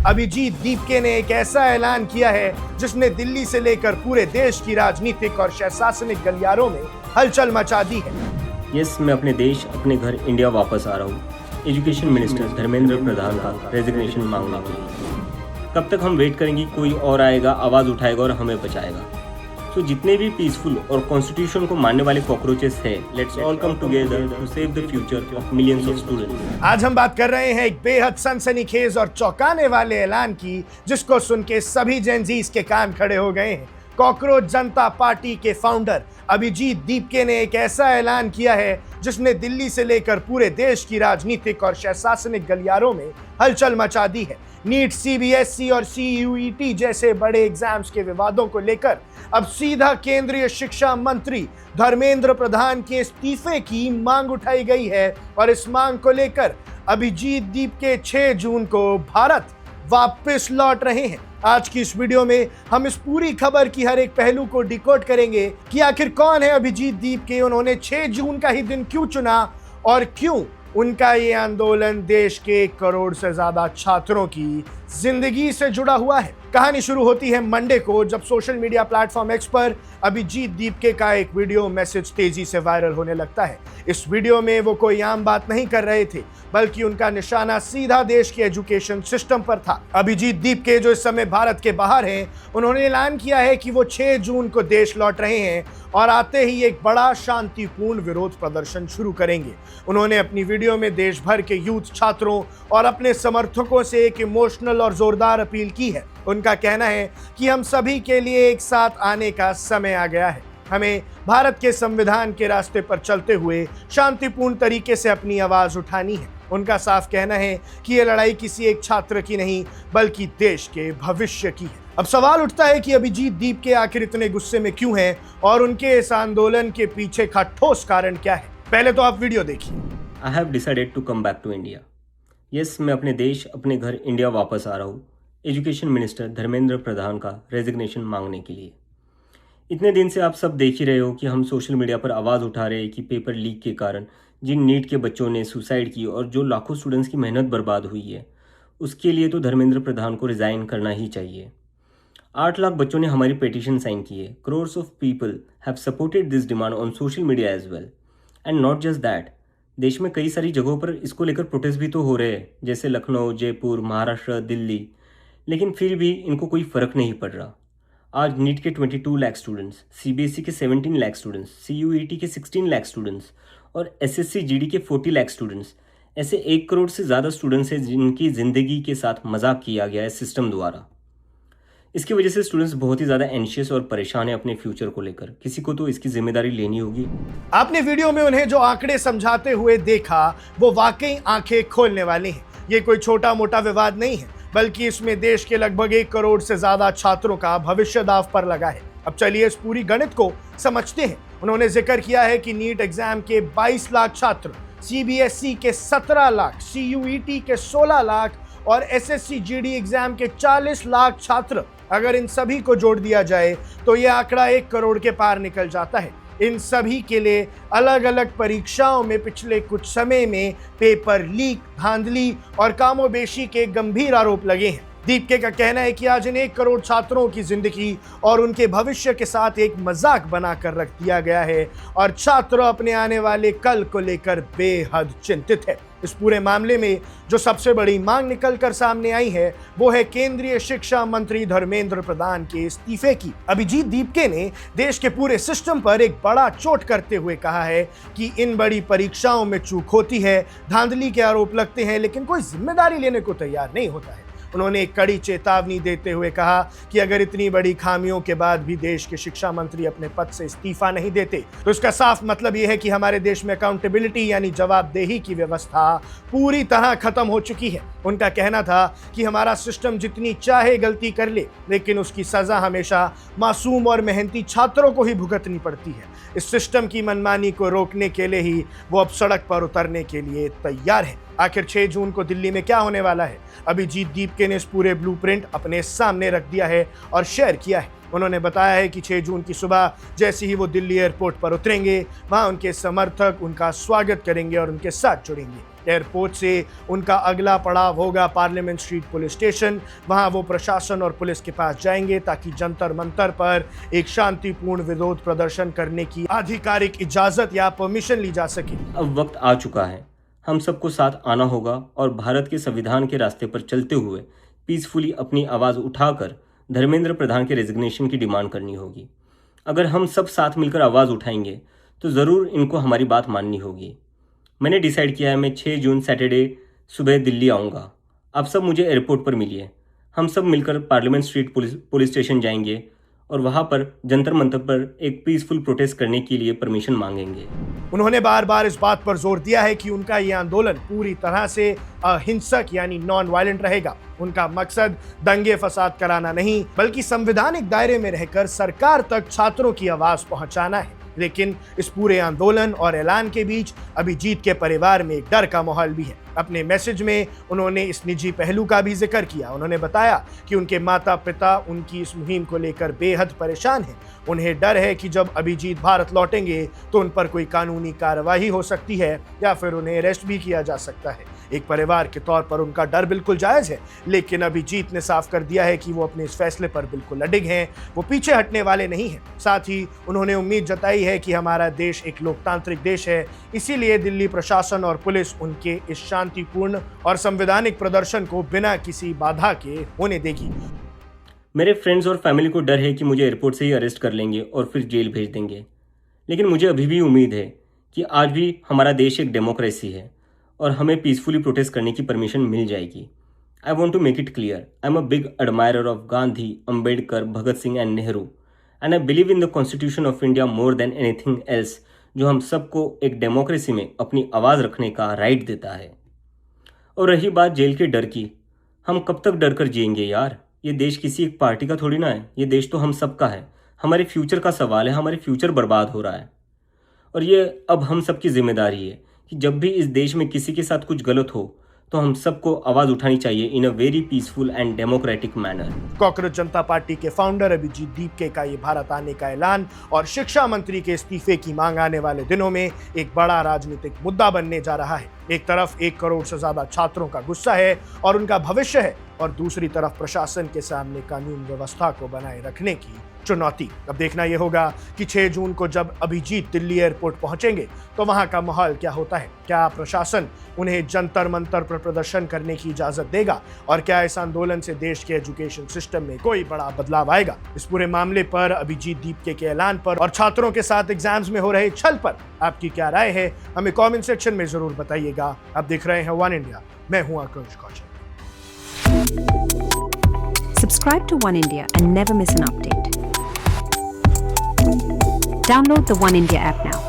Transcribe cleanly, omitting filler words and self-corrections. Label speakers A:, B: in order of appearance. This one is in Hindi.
A: अभिजीत दीपके ने एक ऐसा ऐलान किया है जिसने दिल्ली से लेकर पूरे देश की राजनीतिक और प्रशासनिक गलियारों में हलचल मचा दी है।
B: यस, मैं अपने देश अपने घर इंडिया वापस आ रहा हूँ। एजुकेशन मिनिस्टर धर्मेंद्र प्रधान का रेजिग्नेशन मांगने के लिए। कब तक हम वेट करेंगे? कोई और आएगा, आवाज़ उठाएगा और हमें बचाएगा। तो जितने भी पीसफुल और कॉन्स्टिट्यूशन को मानने वाले कॉकरोचेस है, let's all come together to save the future of millions of students.
A: आज हम बात कर रहे हैं एक बेहद सनसनीखेज और चौंकाने वाले ऐलान की, जिसको सुन के सभी जेनजीज के कान खड़े हो गए हैं। कॉकरोच जनता पार्टी के फाउंडर अभिजीत दीपके ने एक ऐसा ऐलान किया है जिसने दिल्ली से लेकर पूरे देश की राजनीतिक और प्रशासनिक गलियारों में हलचल मचा दी है। नीट, सीबीएसई और सीयूईटी जैसे बड़े एग्जाम्स के विवादों को लेकर अब सीधा केंद्रीय शिक्षा मंत्री धर्मेंद्र प्रधान के इस्तीफे की मांग उठाई गई है और इस मांग को लेकर अभिजीत दीपके 6 जून को भारत वापस लौट रहे हैं। आज की इस वीडियो में हम इस पूरी खबर की हर एक पहलू को डिकोड करेंगे कि आखिर कौन है अभिजीत दीपके, उन्होंने 6 जून का ही दिन क्यों चुना और क्यों उनका ये आंदोलन देश के 1 करोड़ से ज्यादा छात्रों की जिंदगी से जुड़ा हुआ है। कहानी शुरू होती है मंडे को, जब सोशल मीडिया प्लेटफॉर्म एक्स पर अभिजीत दीपके का एक वीडियो मैसेज तेजी से वायरल होने लगता है। इस वीडियो में वो कोई आम बात नहीं कर रहे थे, बल्कि उनका निशाना सीधा देश के एजुकेशन सिस्टम पर था। अभिजीत दीपके, जो इस समय भारत के बाहर हैं, उन्होंने ऐलान किया है कि वो 6 जून को देश लौट रहे हैं और आते ही एक बड़ा शांतिपूर्ण विरोध प्रदर्शन शुरू करेंगे। उन्होंने अपनी वीडियो में देश भर के यूथ, छात्रों और अपने समर्थकों से एक इमोशनल और जोरदार अपील की है। उनका कहना है कि हम सभी के लिए एक साथ आने का समय आ गया है। हमें भारत के संविधान के रास्ते पर चलते हुए शांतिपूर्ण तरीके से अपनी आवाज उठानी है। उनका साफ कहना है कि ये लड़ाई किसी एक छात्र की नहीं, बल्कि देश के भविष्य की है। अब सवाल उठता है कि अभिजीत दीपके आखिर इतने गुस्से में क्यों हैं और उनके इस आंदोलन के पीछे का ठोस कारण क्या है। पहले तो आप वीडियो देखिए।
B: I have decided to come back to India. Yes, मैं अपने देश अपने घर इंडिया वापस आ रहा हूँ। एजुकेशन मिनिस्टर धर्मेंद्र प्रधान का रेजिग्नेशन मांगने के लिए। इतने दिन से आप सब देख ही रहे हो कि हम सोशल मीडिया पर आवाज़ उठा रहे हैं कि पेपर लीक के कारण जिन नीट के बच्चों ने सुसाइड की और जो लाखों स्टूडेंट्स की मेहनत बर्बाद हुई है, उसके लिए तो धर्मेंद्र प्रधान को रिज़ाइन करना ही चाहिए। 8 लाख बच्चों ने हमारी पिटीशन साइन की है। Crores of people have supported this demand on social media as well. And not just that, देश में कई सारी जगहों पर इसको लेकर प्रोटेस्ट भी तो हो रहे हैं, जैसे लखनऊ, जयपुर, महाराष्ट्र, दिल्ली। लेकिन फिर भी इनको कोई फ़र्क नहीं पड़ रहा। आज नीट के 22 लाख स्टूडेंट्स, सीबीएसई के 17 लाख स्टूडेंट्स, सीयूईटी के 16 लाख स्टूडेंट्स और एसएससी जीडी के 40 लाख स्टूडेंट्स, ऐसे 1 करोड़ से ज़्यादा स्टूडेंट्स हैं जिनकी ज़िंदगी के साथ मजाक किया गया है सिस्टम द्वारा। इसकी वजह से स्टूडेंट्स बहुत ही ज़्यादा एंशियस और परेशान है अपने फ्यूचर को लेकर। किसी को तो इसकी जिम्मेदारी लेनी होगी।
A: आपने वीडियो में उन्हें जो आंकड़े समझाते हुए देखा, वो वाकई आंखें खोलने वाली हैं। ये कोई छोटा मोटा विवाद नहीं है, बल्कि इसमें देश के लगभग 1 करोड़ से ज्यादा छात्रों का भविष्य दांव पर लगा है। अब चलिए इस पूरी गणित को समझते हैं। उन्होंने जिक्र किया है कि नीट एग्जाम के 22 लाख छात्र, सीबीएसई के 17 लाख, सीयूईटी के 16 लाख और एसएससी जीडी एग्जाम के 40 लाख छात्र, अगर इन सभी को जोड़ दिया जाए तो यह आंकड़ा 1 करोड़ के पार निकल जाता है। इन सभी के लिए अलग अलग परीक्षाओं में पिछले कुछ समय में पेपर लीक, धांधली और कामोबेशी के गंभीर आरोप लगे हैं। दीपके का कहना है कि आज इन 1 करोड़ छात्रों की जिंदगी और उनके भविष्य के साथ एक मजाक बनाकर रख दिया गया है और छात्र अपने आने वाले कल को लेकर बेहद चिंतित है। इस पूरे मामले में जो सबसे बड़ी मांग निकलकर सामने आई है, वो है केंद्रीय शिक्षा मंत्री धर्मेंद्र प्रधान के इस्तीफे की। अभिजीत दीपके ने देश के पूरे सिस्टम पर एक बड़ा चोट करते हुए कहा है कि इन बड़ी परीक्षाओं में चूक होती है, धांधली के आरोप लगते हैं, लेकिन कोई जिम्मेदारी लेने को तैयार नहीं होता है। उन्होंने एक कड़ी चेतावनी देते हुए कहा कि अगर इतनी बड़ी खामियों के बाद भी देश के शिक्षा मंत्री अपने पद से इस्तीफा नहीं देते, तो इसका साफ मतलब यह है कि हमारे देश में अकाउंटेबिलिटी यानी जवाबदेही की व्यवस्था पूरी तरह खत्म हो चुकी है। उनका कहना था कि हमारा सिस्टम जितनी चाहे गलती कर ले, लेकिन उसकी सजा हमेशा मासूम और मेहनती छात्रों को ही भुगतनी पड़ती है। इस सिस्टम की मनमानी को रोकने के लिए ही वो अब सड़क पर उतरने के लिए तैयार है। आखिर 6 जून को दिल्ली में क्या होने वाला है? अभिजीत दीपके ने इस पूरे ब्लूप्रिंट अपने सामने रख दिया है और शेयर किया है। उन्होंने बताया है कि 6 जून की सुबह जैसे ही वो दिल्ली एयरपोर्ट पर उतरेंगे, वहां उनके समर्थक उनका स्वागत करेंगे और उनके साथ जुड़ेंगे। एयरपोर्ट से उनका अगला पड़ाव होगा पार्लियामेंट स्ट्रीट पुलिस स्टेशन। वहां वो प्रशासन और पुलिस के पास जाएंगे ताकि जंतर मंतर पर एक शांतिपूर्ण विरोध प्रदर्शन करने की आधिकारिक इजाजत या परमिशन ली जा सके।
B: अब वक्त आ चुका है, हम सबको साथ आना होगा और भारत के संविधान के रास्ते पर चलते हुए पीसफुली अपनी आवाज़ उठाकर धर्मेंद्र प्रधान के रेजिग्नेशन की डिमांड करनी होगी। अगर हम सब साथ मिलकर आवाज़ उठाएंगे तो ज़रूर इनको हमारी बात माननी होगी। मैंने डिसाइड किया है, मैं 6 जून सैटरडे सुबह दिल्ली आऊँगा। आप सब मुझे एयरपोर्ट पर मिलिए। हम सब मिलकर पार्लियामेंट स्ट्रीट पुलिस स्टेशन जाएंगे और वहाँ पर जंतर मंतर पर एक पीसफुल प्रोटेस्ट करने के लिए परमिशन मांगेंगे।
A: उन्होंने बार बार इस बात पर जोर दिया है कि उनका ये आंदोलन पूरी तरह से अहिंसक यानी नॉन वायलेंट रहेगा। उनका मकसद दंगे फसाद कराना नहीं बल्कि संवैधानिक दायरे में रहकर सरकार तक छात्रों की आवाज पहुंचाना है। लेकिन इस पूरे आंदोलन और ऐलान के बीच अभिजीत के परिवार में एक डर का माहौल भी है। अपने मैसेज में उन्होंने इस निजी पहलू का भी जिक्र किया। उन्होंने बताया कि उनके माता पिता उनकी इस मुहिम को लेकर बेहद परेशान हैं। उन्हें डर है कि जब अभिजीत भारत लौटेंगे तो उन पर कोई कानूनी कार्रवाई हो सकती है या फिर उन्हें अरेस्ट भी किया जा सकता है। एक परिवार के तौर पर उनका डर बिल्कुल जायज है, लेकिन अभिजीत ने साफ कर दिया है कि वो अपने इस फैसले पर बिल्कुल अडिग हैं, वो पीछे हटने वाले नहीं हैं। साथ ही उन्होंने उम्मीद जताई है कि हमारा देश एक लोकतांत्रिक देश है, इसीलिए दिल्ली प्रशासन और पुलिस उनके इस शांतिपूर्ण और संवैधानिक प्रदर्शन को बिना किसी बाधा के होने देगी।
B: मेरे फ्रेंड्स और फैमिली को डर है कि मुझे एयरपोर्ट से ही अरेस्ट कर लेंगे और फिर जेल भेज देंगे, लेकिन मुझे अभी भी उम्मीद है कि आज भी हमारा देश एक डेमोक्रेसी है और हमें पीसफुली प्रोटेस्ट करने की परमिशन मिल जाएगी। I want to make it clear, I am a big admirer of Gandhi, Ambedkar, Bhagat Singh and Nehru, and I believe in the constitution of India more than anything else, जो हम सबको एक डेमोक्रेसी में अपनी आवाज़ रखने का राइट देता है। और रही बात जेल के डर की, हम कब तक डर कर जिएंगे यार? ये देश किसी एक पार्टी का थोड़ी ना है, ये देश तो हम सबका है। हमारे फ्यूचर का सवाल है, हमारे फ्यूचर बर्बाद हो रहा है और ये अब हम सबकी जिम्मेदारी है कि जब भी इस देश में किसी के साथ कुछ गलत हो तो हम सबको आवाज़ उठानी चाहिए in a very peaceful and democratic manner.
A: Cockroach Janata party के फाउंडर अभिजीत दीपके का ये भारत आने का ऐलान और शिक्षा मंत्री के इस्तीफे की मांग आने वाले दिनों में एक बड़ा राजनीतिक मुद्दा बनने जा रहा है। एक तरफ 1 करोड़ से ज्यादा छात्रों का गुस्सा है और उनका भविष्य है, और दूसरी तरफ प्रशासन के सामने कानून व्यवस्था को बनाए रखने की चुनौती। अब देखना यह होगा कि 6 जून को जब अभिजीत दिल्ली एयरपोर्ट पहुंचेंगे तो वहां का माहौल क्या होता है। क्या प्रशासन उन्हें जंतर मंतर पर प्रदर्शन करने की इजाजत देगा और क्या इस आंदोलन से देश के एजुकेशन सिस्टम में कोई बड़ा बदलाव आएगा? इस पूरे मामले पर, अभिजीत दीपके के ऐलान पर और छात्रों के साथ एग्जाम्स में हो रहे छल पर आपकी क्या राय है? हमें कमेंट सेक्शन में जरूर बताइएगा। आप देख रहे हैं वन इंडिया, मैं हूं आकाश Kaushik.
C: Subscribe to One India and never miss an update. Download the One India app now.